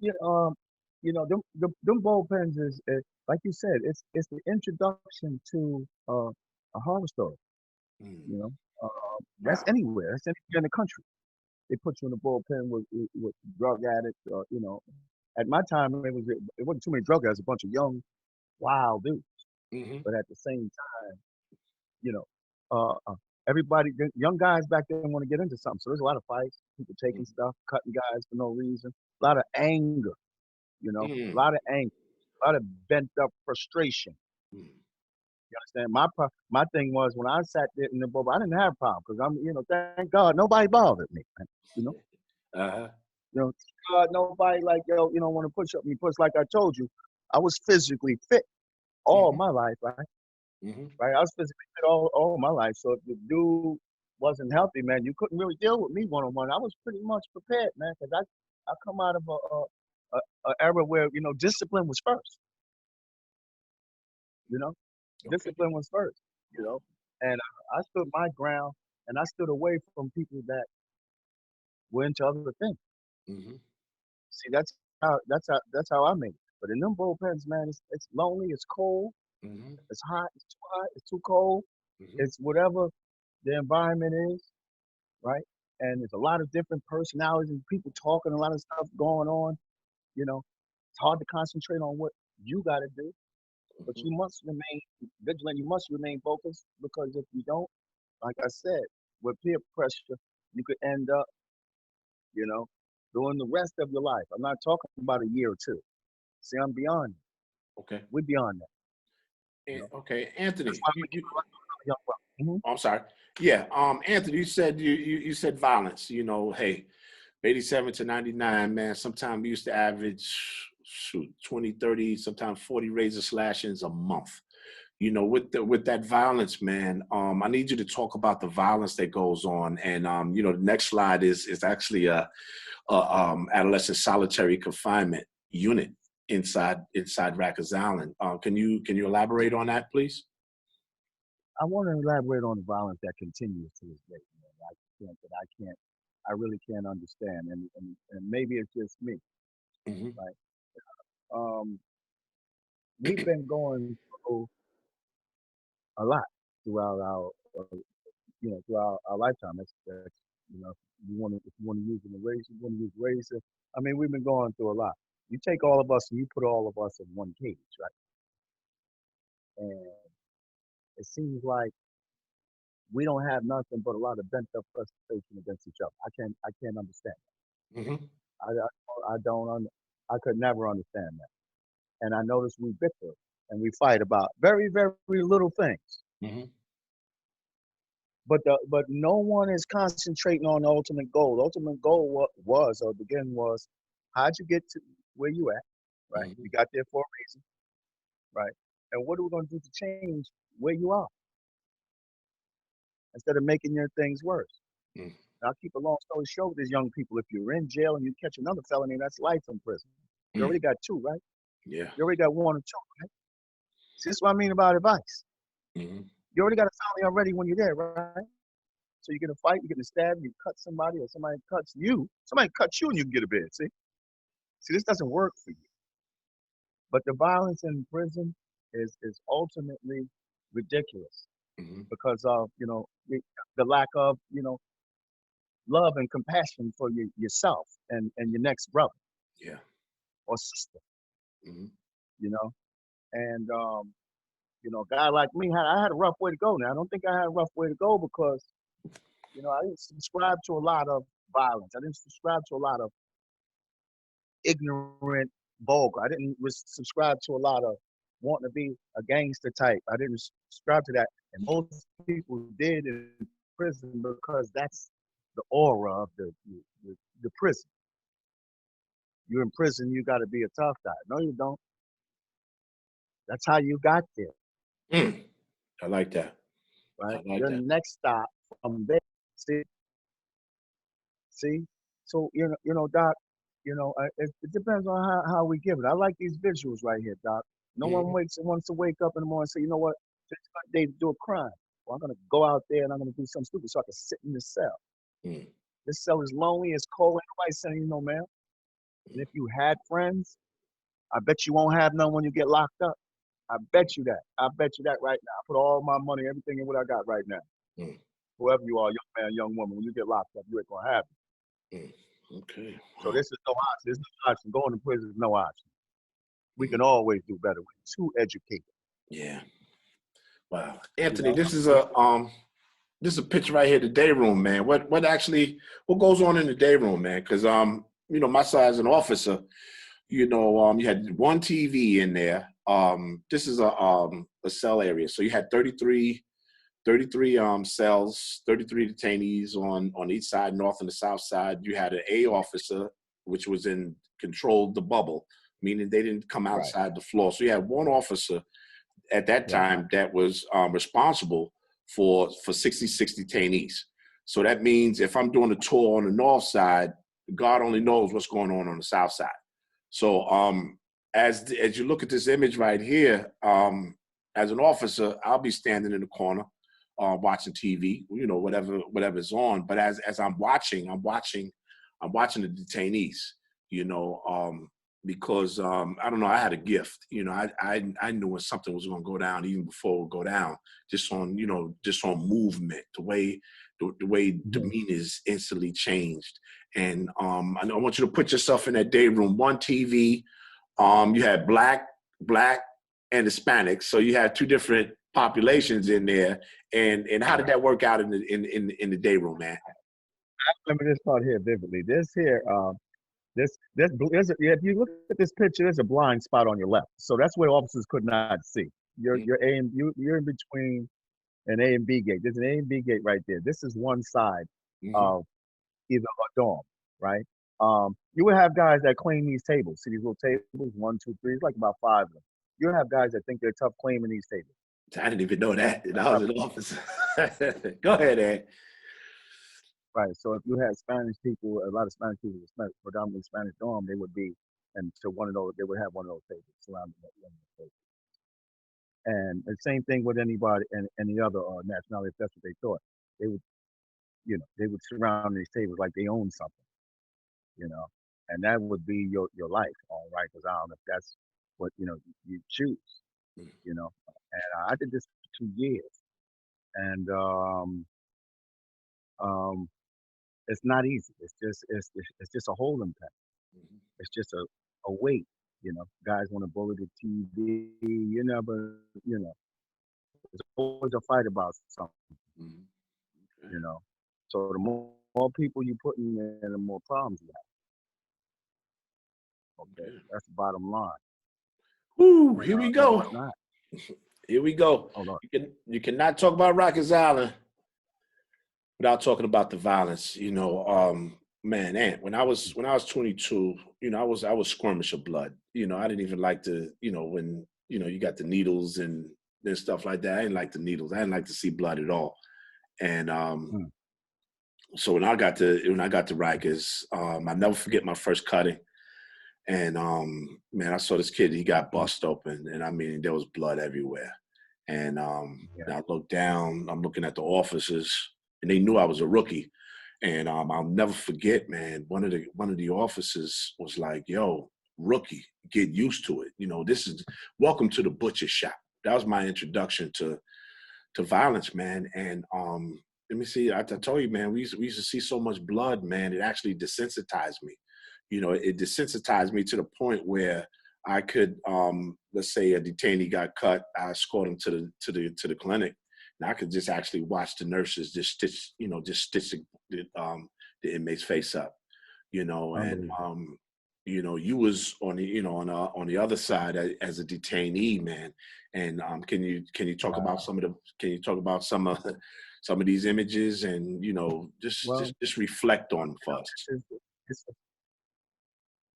Yeah, them bullpens is like you said, it's the introduction to a horror story. You Mm. know, that's Wow. anywhere. That's anywhere in the country. They put you in a bullpen with drug addicts. At my time it wasn't too many drug addicts. A bunch of young wild dudes. Hmm. But at the same time, you know, everybody, the young guys back then want to get into something. So there's a lot of fights, people taking Hmm. stuff, cutting guys for no reason, a lot of anger, a Mm. lot of anger, a lot of bent up frustration. Mm. You understand? My thing was when I sat there in the bubble, I didn't have a problem because thank God nobody bothered me. Man. You know, Uh-huh. thank God nobody like want to push up me. Plus, like I told you, I was physically fit all Hmm. my life, right? Hmm. Right, I was physically fit all my life. So if the dude wasn't healthy, man, you couldn't really deal with me one on one. I was pretty much prepared, man, because I come out of a era where discipline was first. You know, Okay. discipline was first. You know, and I stood my ground, and I stood away from people that were into other things. Hmm. See, that's how I made it. But in them bullpens, man, it's lonely, it's cold, Hmm. it's hot, it's too hot, it's too cold, Hmm. it's whatever the environment is, right? And there's a lot of different personalities and people talking, a lot of stuff going on. You know, it's hard to concentrate on what you got to do, but Hmm. you must remain vigilant. You must remain focused because if you don't, like I said, with peer pressure, you could end up, you know, doing the rest of your life. I'm not talking about a year or two. See, I'm beyond. Okay. We're beyond that. Okay, That's Anthony. why we keep a young brother. I'm sorry. Yeah. Anthony, you said you said violence. Hey, 87 to 99, man. Sometimes we used to average, shoot, 20, 30, sometimes 40 razor slashings a month. With that violence, man. I need you to talk about the violence that goes on. And the next slide is actually a adolescent solitary confinement unit inside Rikers Island. Can you elaborate on that, please? I want to elaborate on the violence that continues to this day. Man. I really can't understand, and maybe it's just me, Hmm. right? Um, we've been going through a lot throughout our lifetime. That's if you want to use an eraser, you want to use eraser. I mean, we've been going through a lot. You take all of us and you put all of us in one cage, right? And it seems like we don't have nothing but a lot of bent up frustration against each other. I can't understand. Hmm. I don't I could never understand that. And I notice we bicker and we fight about very very little things. Hmm. But no one is concentrating on the ultimate goal. The ultimate goal was or begin was how'd you get to where you at, right? You Hmm. got there for a reason, right? And what are we going to do to change where you are instead of making your things worse? Now, I'll keep a long story short with these young people. If you're in jail and you catch another felony, that's life in prison. You already Hmm. got two, right? Yeah. You already got one or two, right? See, this is what I mean about advice. Hmm. You already got a felony already when you're there, right? So you get a fight, you get a stab, you cut somebody, or somebody cuts you. Somebody cuts you, and you can get a bed. See, this doesn't work for you. But the violence in prison is ultimately ridiculous Hmm. because of the lack of love and compassion for yourself and your next brother Yeah. or sister. Hmm. You know, and a guy like me I had a rough way to go. Now I don't think I had a rough way to go because I didn't subscribe to a lot of violence. I didn't subscribe to a lot of ignorant, vulgar. I didn't subscribe to a lot of wanting to be a gangster type. I didn't subscribe to that, and most people did in prison because that's the aura of the prison. You're in prison, you got to be a tough guy. No, you don't. That's how you got there, Mm. I like that. right? I like Your that. next stop from there. See. So Doc. It depends on how we give it. I like these visuals right here, Doc. No one Hmm. wants to wake up in the morning and say, you know what, today's my day to do a crime. Well, I'm gonna go out there and I'm gonna do something stupid so I can sit in this cell. Mm. This cell is lonely, it's cold, ain't nobody sending you no mail. And if you had friends, I bet you won't have none when you get locked up. I bet you that. I bet you that right now. I put all my money, everything in what I got right now. Mm, Whoever you are, young man, young woman, when you get locked up, you ain't gonna have it. mm. Okay. So Wow. this is no option. There's no option. Going to prison is no option. We Mm, can always do better. We're too educated. yeah. Wow. You Anthony, know, this is a picture right here, the day room, man. What goes on in the day room, man? Because my side as an officer, you had one TV in there. This is a cell area. So you had 33 cells, 33 detainees on each side, north and the south side. You had an A officer, which was controlled the bubble, meaning they didn't come right, outside the floor. So you had one officer at that right, time that was responsible for 66 detainees. So that means if I'm doing a tour on the north side, God only knows what's going on the south side. So as you look at this image right here, as an officer, I'll be standing in the corner watching TV, whatever's on. But as I'm watching the detainees, you know, because I don't know, I had a gift. I knew when something was going to go down even before it would go down, just on movement, the way mm-hmm. demeanors instantly changed. And I want you to put yourself in that day room. One TV, you had black, and Hispanics, so you had two different populations in there. And how did Right. that work out in the day room, man? I remember this part here vividly. This here, if you look at this picture, there's a blind spot on your left. So that's where officers could not see. You're in between an A and B gate. There's an A and B gate right there. This is one side Mm-hmm. of either a dorm, right? You would have guys that claim these tables. See these little tables, one, two, three. It's like about five of them. You have guys that think they're tough claiming these tables. I didn't even know that. That's I how, was an officer. Go ahead, Ed. right. So if you had Spanish people, a lot of Spanish people, predominantly Spanish dorm, they would be, and so one of those, they would have one of those tables surrounding one of those tables. And the same thing with anybody and any other nationality, if that's what they thought. They would, they would surround these tables like they own something, you know, and that would be your life, all right? Because I don't know if that's what you choose, you know. And I did this for 2 years, and um, it's not easy. It's just a holding pen. It's just a weight, Guys want to bully the TV, but there's always a fight about something, Mm-hmm. you know. So the more people you put in there, the more problems you have. Okay, Okay. that's the bottom line. Woo, And here we it's go. not. Here we go. Hold on. You cannot talk about Rikers Island without talking about the violence. Man, Ant, when I was 22, I was squirmish of blood. I didn't even like to, when you got the needles and stuff like that. I didn't like the needles. I didn't like to see blood at all. And Mm, so when I got to Rikers, I never forget my first cutting. And man, I saw this kid. He got mm, bust open, and I mean, there was blood everywhere. And yeah. I looked down. I'm looking at the officers, and they knew I was a rookie. And I'll never forget, man. One of the officers was like, "Yo, rookie, get used to it. This is welcome to the butcher shop." That was my introduction to violence, man. And let me see. I told you, man, we used to see so much blood, man. It actually desensitized me. It desensitized me to the point where I could, let's say a detainee got cut, I escort him to the clinic, and I could just actually watch the nurses just stitch the inmate's face up, and Unbelievable. you was on the other side as a detainee, man. And can you talk about Wow. some of these images, and just Well, just just reflect on for us. this is this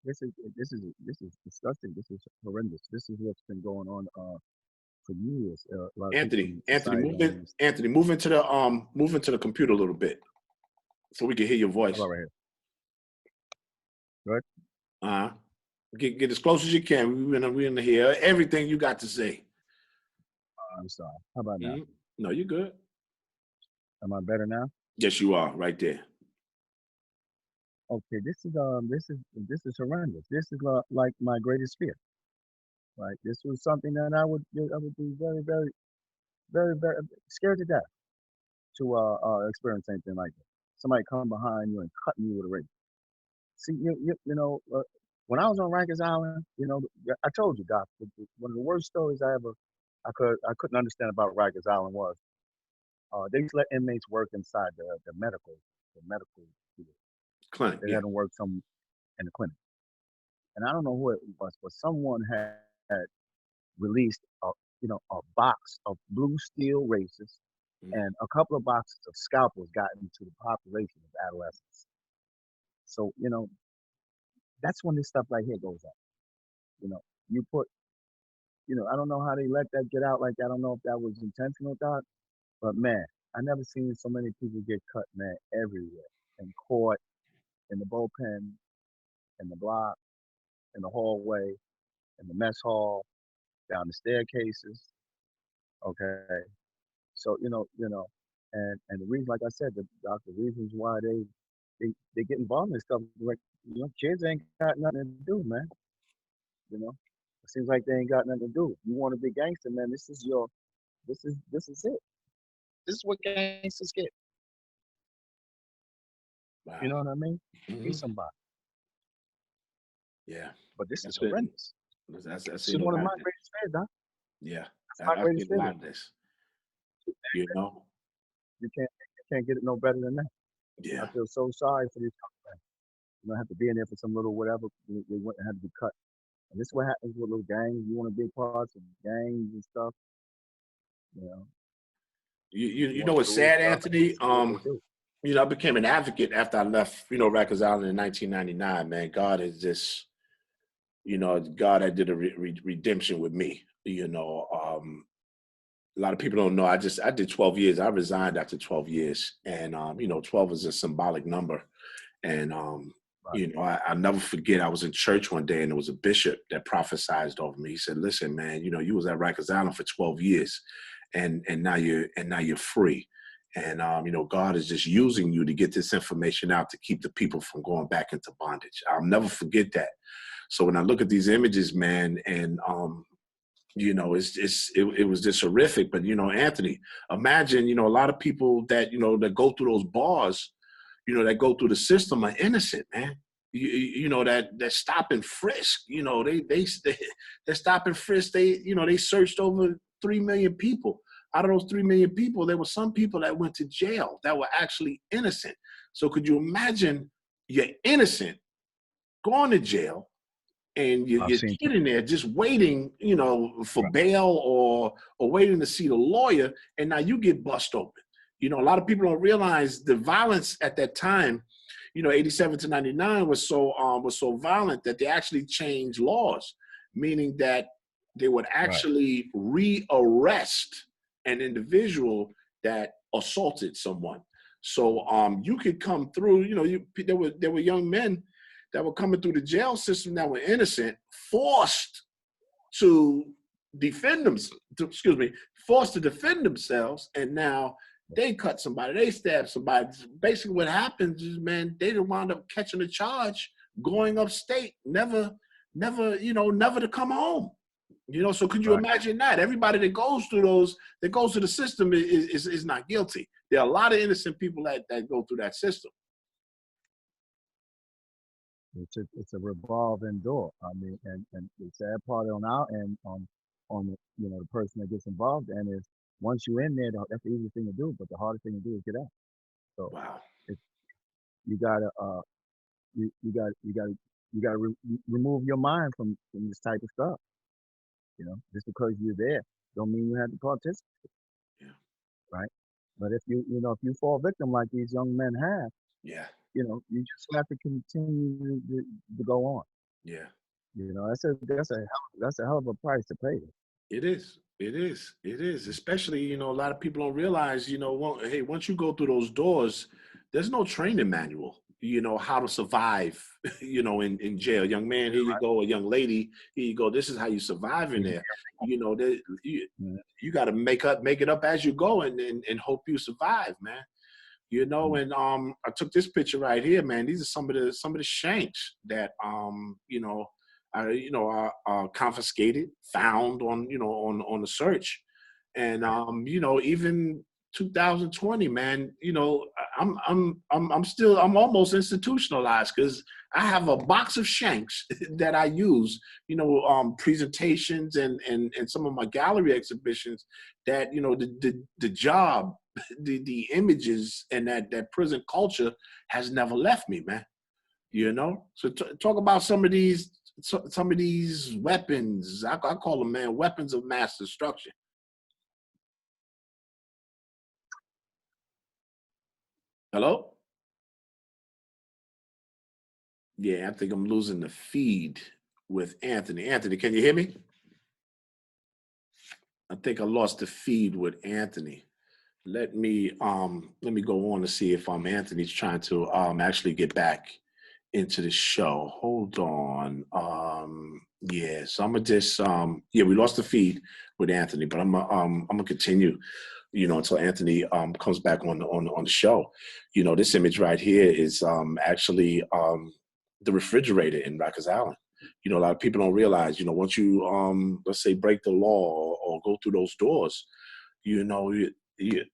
this is this is disgusting. This is horrendous. This is what's been going on for years. A lot of people Anthony, in Anthony, society move don't in, understand. Anthony, move into the computer a little bit so we can hear your How voice. about right here? Good. Uh, get as close as you can. We're gonna hear everything you got to say. I'm sorry. How about now? Mhm. No, you're good. Am I better now? Yes, you are right there. okay, this is horrendous. This is like my greatest fear. Like this was something that I would be very, very, very, very scared to death to experience anything like that. Somebody come behind you and cutting you with a razor. See, when I was on Rikers Island, I told you, Doc, one of the worst stories I couldn't understand about Rikers Island was they used to let inmates work inside the medical field. Clinic, They yeah. had them work some in the clinic, and I don't know who it was, but someone had released a box of blue steel razors Mm. and a couple of boxes of scalpels got into the population of adolescents. So that's when this stuff right here goes up. You know, you put I don't know how they let that get out like that. I don't know if that was intentional, Doc. But man, I never seen so many people get cut, man, everywhere. In court, in the bullpen, in the block, in the hallway, in the mess hall, down the staircases. Okay. So, and the reason, like I said, the reasons why they get involved in this stuff, like, kids ain't got nothing to do, man. You know, it seems like they ain't got nothing to do. You want to be gangster, man. This is it. This is what gangsters get. You Wow. know what I mean? Be Hmm. somebody. Yeah. But this is That's been, horrendous. I've This is seen a one of lot my of this. greatest fears, Doc. Yeah. That's my I've greatest seen a fear. lot of this, you know? You can't get it no better than that. And I Yeah. feel so sorry for these young men. You don't have to be in there for some little whatever. They wouldn't have to be cut. And this is what happens with little gangs. You want to be parts of gangs and stuff. You know, you You know want what's cool sad, stuff. Anthony? This is what they do. I became an advocate after I left, Rikers Island in 1999, man. God is just, God that did a redemption with me. A lot of people don't know. I did 12 years. I resigned after 12 years. And, 12 is a symbolic number. And, Right, I'll never forget, I was in church one day and there was a bishop that prophesied over me. He said, listen, man, you was at Rikers Island for 12 years and now you're free. And, God is just using you to get this information out to keep the people from going back into bondage. I'll never forget that. So when I look at these images, man, and, it was just horrific. But, Anthony, imagine, a lot of people that, that go through those bars, that go through the system are innocent, man. That stop and frisk. They stop and frisk. They searched over 3 million people. Out of those 3 million people, there were some people that went to jail that were actually innocent. So could you imagine you're innocent, going to jail, and I've you're seen. sitting there just waiting, for Right, bail or waiting to see the lawyer, and now you get bust open. A lot of people don't realize the violence at that time. 87 to 99 was so violent that they actually changed laws, meaning that they would right, actually rearrest an individual that assaulted someone. So you could come through. There were young men that were coming through the jail system that were innocent, forced to excuse me, forced to defend themselves, and now they cut somebody, they stabbed somebody. Basically, what happens is, man, they didn't wind up catching a charge, going upstate, never to come home. So could you right. imagine that? Everybody that goes through the system is not guilty. There are a lot of innocent people that go through that system. It's a revolving door. I mean, and the sad part on our end, on the person that gets involved, and is once you're in there, that's the easiest thing to do, but the hardest thing to do is get out. So Wow. if you gotta you got you gotta remove your mind from this type of stuff. Just because you're there, don't mean you have to participate, Yeah. right? But if you fall victim like these young men have, Yeah. you just have to continue to go on. Yeah. That's a hell of a price to pay. It is. It is. It is. Especially, a lot of people don't realize, hey, once you go through those doors, there's no training manual, how to survive, in jail. Young man, here you go. A young lady, here you go. This is how you survive in there. You, Yeah. you got to make it up as you go and hope you survive, man. You know, and I took this picture right here, man. These are some of the shanks that are confiscated, found on on the search, and even 2020, man. I'm almost institutionalized because I have a box of shanks that I use, presentations and some of my gallery exhibitions that the job, the images and that prison culture has never left me, man. So talk about some of these weapons. I call them, man, weapons of mass destruction. Hello? Yeah, I think I'm losing the feed with Anthony. Anthony, can you hear me? I think I lost the feed with Anthony. Let me go on to see if Anthony's trying to actually get back into the show. Hold on. Yeah, so I'm gonna just we lost the feed with Anthony, but I'm gonna continue, until Anthony comes back on the show. This image right here is actually the refrigerator in Rikers Island. A lot of people don't realize, once you let's say break the law or go through those doors, you know, you,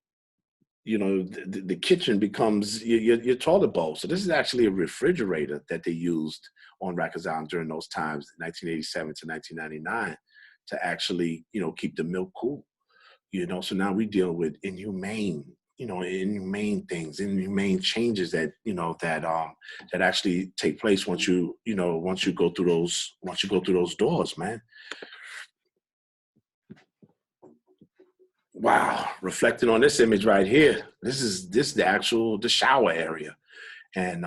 the kitchen becomes your toilet bowl. So this is actually a refrigerator that they used on Rikers Island during those times, 1987 to 1999, to actually, keep the milk cool. So now we deal with inhumane things, inhumane changes that, that actually take place once you go through those doors, man. Wow, reflecting on this image right here, this is the shower area. And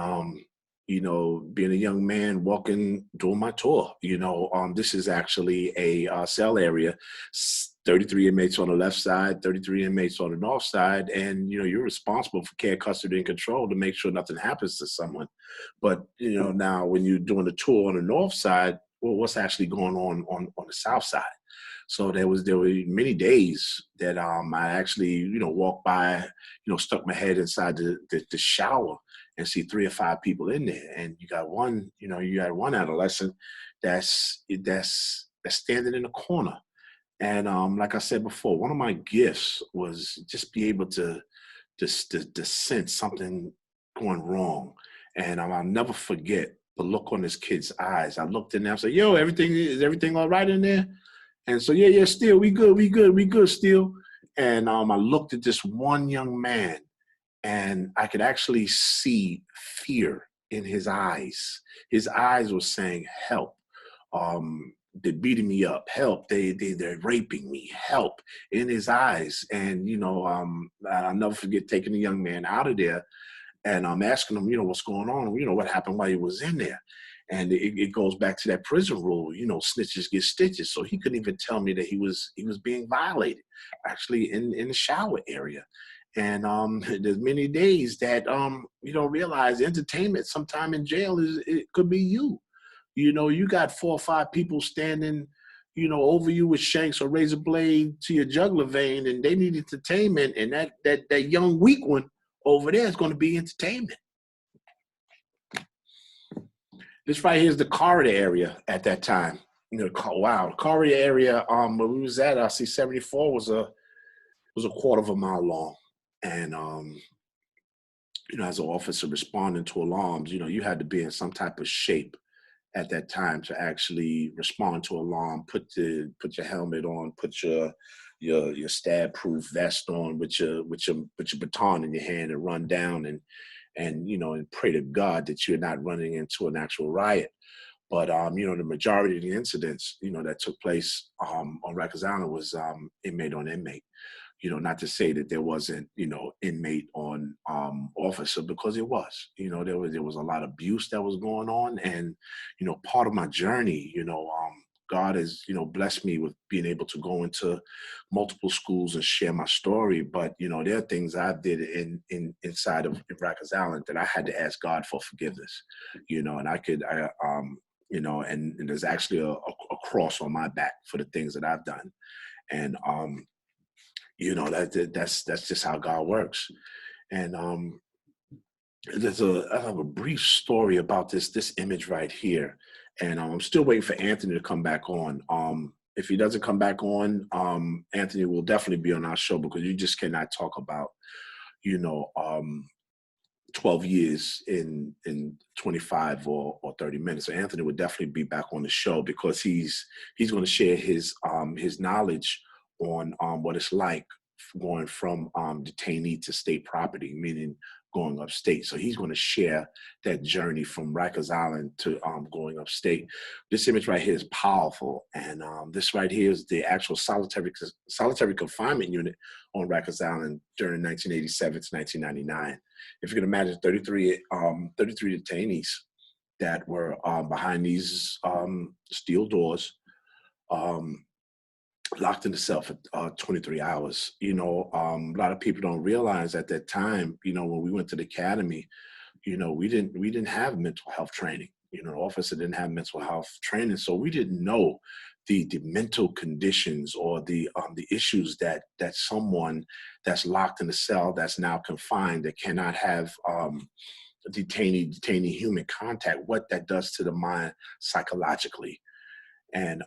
being a young man doing my tour, this is actually a cell area, 33 inmates on the left side, 33 inmates on the north side, and you're responsible for care, custody, and control to make sure nothing happens to someone. But now when you're doing the tour on the north side, well, what's actually going on the south side? So there were many days that I actually walked by, stuck my head inside the shower and see 3 or 5 people in there, and you got one adolescent that's standing in the corner. And like I said before, one of my gifts was just be able to sense something going wrong, and I'll never forget the look on this kid's eyes. I looked in there, I said, "Yo, is everything all right in there?" And so, yeah, still, we good, still. And I looked at this one young man, and I could actually see fear in his eyes. His eyes were saying, "Help. They're beating me up. Help. They're raping me. Help," in his eyes. And, I'll never forget taking the young man out of there, and I'm asking him, what's going on? What happened while he was in there? And it goes back to that prison rule, snitches get stitches. So he couldn't even tell me that he was being violated, actually in the shower area. And there's many days that you don't realize entertainment sometime in jail it could be you. You got 4 or 5 people standing, over you with shanks or razor blade to your jugular vein, and they need entertainment. And that young weak one over there is going to be entertainment. This right here is the corridor area at that time. Wow, the corridor area where we was at, I see 74 was a quarter of a mile long. And as an officer responding to alarms, you had to be in some type of shape at that time to actually respond to alarm, put your helmet on, put your stab proof vest on with your baton in your hand and run down and pray to God that you're not running into an actual riot. But the majority of the incidents, that took place on Rikers Island was inmate on inmate. Not to say that there wasn't, inmate on officer, because it was. There was a lot of abuse that was going on, and part of my journey, God has, blessed me with being able to go into multiple schools and share my story. But, there are things I did inside of Rikers Island that I had to ask God for forgiveness, and and there's actually a cross on my back for the things that I've done. And, that's just how God works. And I have a brief story about this image right here. And I'm still waiting for Anthony to come back on. If he doesn't come back on, Anthony will definitely be on our show, because you just cannot talk about, you know, 12 years in 25 or 30 minutes. So Anthony would definitely be back on the show, because he's going to share his knowledge on what it's like going from detainee to state property, meaning going upstate. So he's going to share that journey from Rikers Island to going upstate. This image right here is powerful, and this right here is the actual solitary confinement unit on Rikers Island during 1987 to 1999. If you can imagine, 33 detainees that were behind these steel doors, locked in the cell for 23 hours. You know, a lot of people don't realize at that time, you know, when we went to the academy, you know, we didn't have mental health training. You know, the officer didn't have mental health training, so we didn't know the mental conditions or the issues that someone that's locked in a cell, that's now confined, that cannot have detainee human contact, what that does to the mind psychologically. And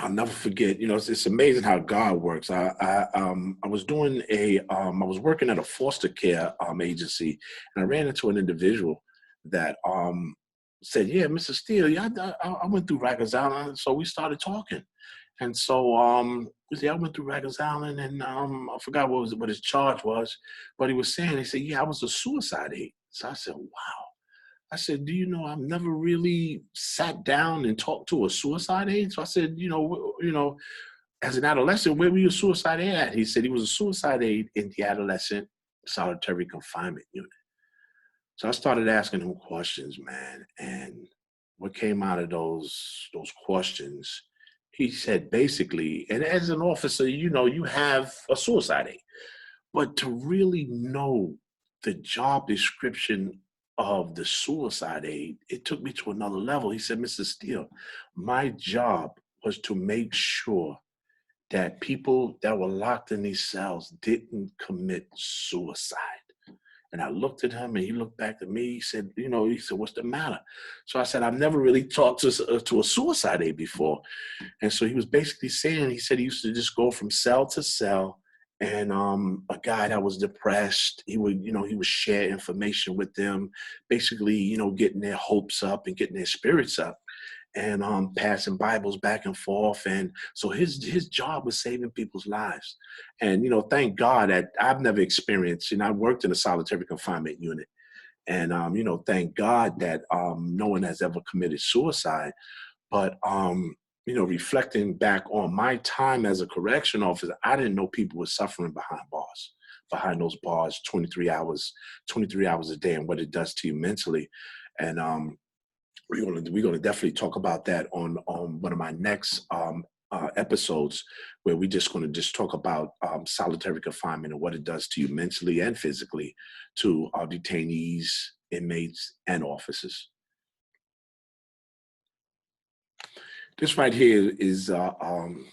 I'll never forget, you know, it's amazing how God works. I was doing I was working at a foster care agency, and I ran into an individual that said, "Yeah, Mr. Steele, yeah, I went through Rikers Island." So we started talking, and so he said, "I went through Rikers Island, and I forgot what his charge was, but he was saying, he said, yeah, I was a suicide aide." So I said, "Wow." I said, "Do you know, I've never really sat down and talked to a suicide aide." So I said, you know, as an adolescent, where were you a suicide aide at? He said he was a suicide aide in the adolescent solitary confinement unit. So I started asking him questions, man. And what came out of those questions, he said basically, and as an officer, you know, you have a suicide aide. But to really know the job description of the suicide aide, it took me to another level. He said, "Mr. Steele, my job was to make sure that people that were locked in these cells didn't commit suicide." And I looked at him, and he looked back at me. He said, "You know," he said, "What's the matter?" So I said, "I've never really talked to a suicide aide before." And so he was basically saying, he said he used to just go from cell to cell, and a guy that was depressed, he would share information with them, basically, you know, getting their hopes up and getting their spirits up, and passing Bibles back and forth. And so his job was saving people's lives. And, you know, thank God that I've never experienced, you know, I worked in a solitary confinement unit. And, you know, thank God that no one has ever committed suicide. But, you know, reflecting back on my time as a correction officer, I didn't know people were suffering behind those bars, 23 hours a day, and what it does to you mentally. And we're gonna definitely talk about that on one of my next episodes, where we're just going to talk about solitary confinement and what it does to you mentally and physically, to our detainees, inmates, and officers. This right here is an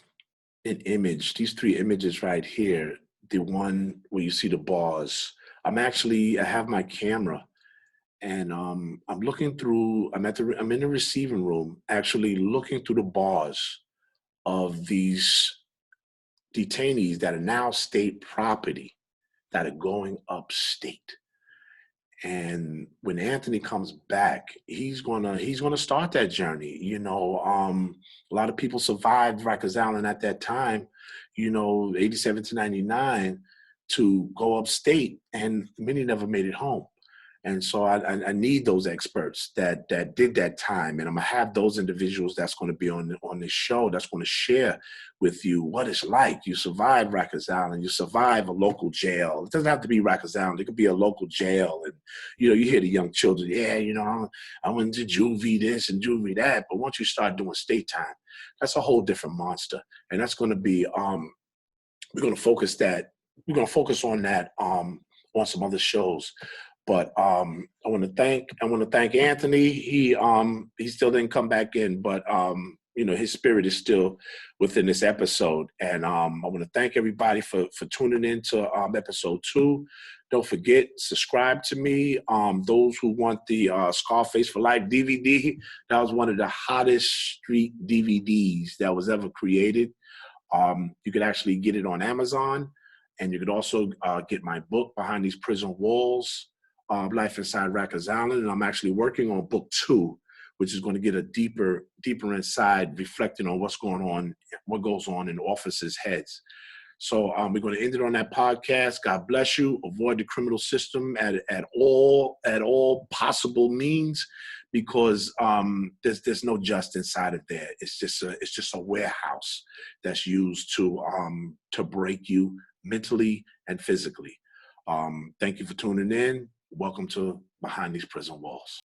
image. These three images right here. The one where you see the bars. I have my camera, and I'm looking through. I'm in the receiving room, actually looking through the bars of these detainees that are now state property, that are going upstate. And when Anthony comes back, he's gonna start that journey. You know, a lot of people survived Rikers Island at that time, you know, 87 to 99, to go upstate, and many never made it home. And so I need those experts that did that time, and I'm gonna have those individuals that's going to be on this show, that's going to share with you what it's like. You survive Rikers Island, you survive a local jail. It doesn't have to be Rikers Island; it could be a local jail. And you know, you hear the young children, yeah, you know, I went to juvie this and juvie that. But once you start doing state time, that's a whole different monster, and that's going to be we're going to focus on that on some other shows. But I want to thank Anthony. He still didn't come back in, but you know, his spirit is still within this episode. And I want to thank everybody for tuning in to episode 2. Don't forget, subscribe to me. Those who want the Scarface for Life DVD, that was one of the hottest street DVDs that was ever created. You could actually get it on Amazon, and you could also get my book, Behind These Prison Walls, Life Inside Rikers Island. And I'm actually working on book 2, which is going to get a deeper inside, reflecting on what goes on in officers' heads. So we're going to end it on that podcast. God bless you. Avoid the criminal system at all possible means, because there's no just inside of there. It's just a warehouse that's used to break you mentally and physically. Thank you for tuning in. Welcome to Behind These Prison Walls.